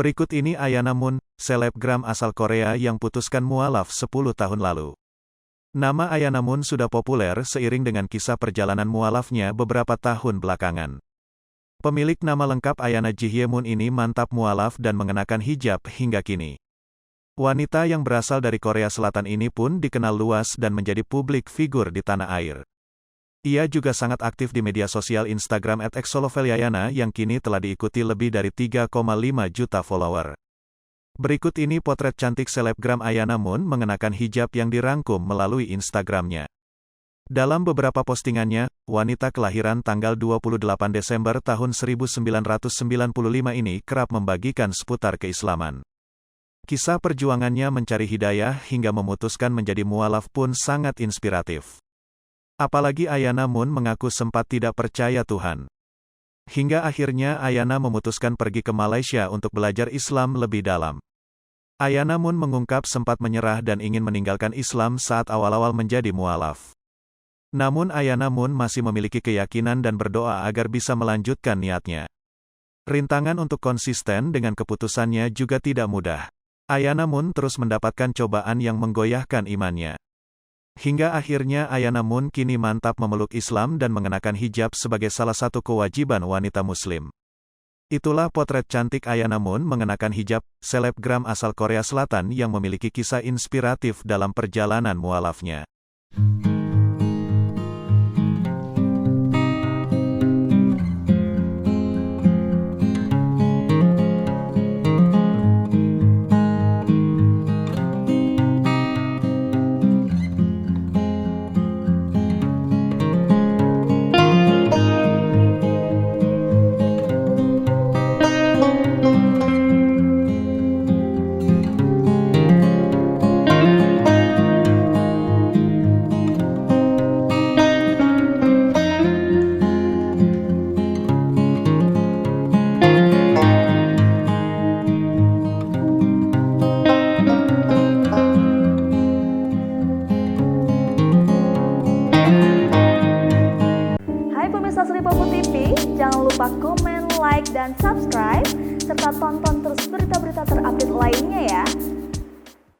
Berikut ini Ayana Moon, selebgram asal Korea yang putuskan mualaf 10 tahun lalu. Nama Ayana Moon sudah populer seiring dengan kisah perjalanan mualafnya beberapa tahun belakangan. Pemilik nama lengkap Ayana Jihye-moon ini mantap mualaf dan mengenakan hijab hingga kini. Wanita yang berasal dari Korea Selatan ini pun dikenal luas dan menjadi publik figur di tanah air. Ia juga sangat aktif di media sosial Instagram @exolovelayana yang kini telah diikuti lebih dari 3,5 juta follower. Berikut ini potret cantik selebgram Ayana Moon mengenakan hijab yang dirangkum melalui Instagramnya. Dalam beberapa postingannya, wanita kelahiran tanggal 28 Desember tahun 1995 ini kerap membagikan seputar keislaman. Kisah perjuangannya mencari hidayah hingga memutuskan menjadi mualaf pun sangat inspiratif. Apalagi Ayana Moon mengaku sempat tidak percaya Tuhan. Hingga akhirnya Ayana memutuskan pergi ke Malaysia untuk belajar Islam lebih dalam. Ayana Moon mengungkap sempat menyerah dan ingin meninggalkan Islam saat awal-awal menjadi mualaf. Namun Ayana Moon masih memiliki keyakinan dan berdoa agar bisa melanjutkan niatnya. Rintangan untuk konsisten dengan keputusannya juga tidak mudah. Ayana Moon terus mendapatkan cobaan yang menggoyahkan imannya. Hingga akhirnya Ayana Moon kini mantap memeluk Islam dan mengenakan hijab sebagai salah satu kewajiban wanita muslim. Itulah potret cantik Ayana Moon mengenakan hijab, selebgram asal Korea Selatan yang memiliki kisah inspiratif dalam perjalanan mualafnya. Popo TV, jangan lupa komen, like, dan subscribe, serta tonton terus berita-berita terupdate lainnya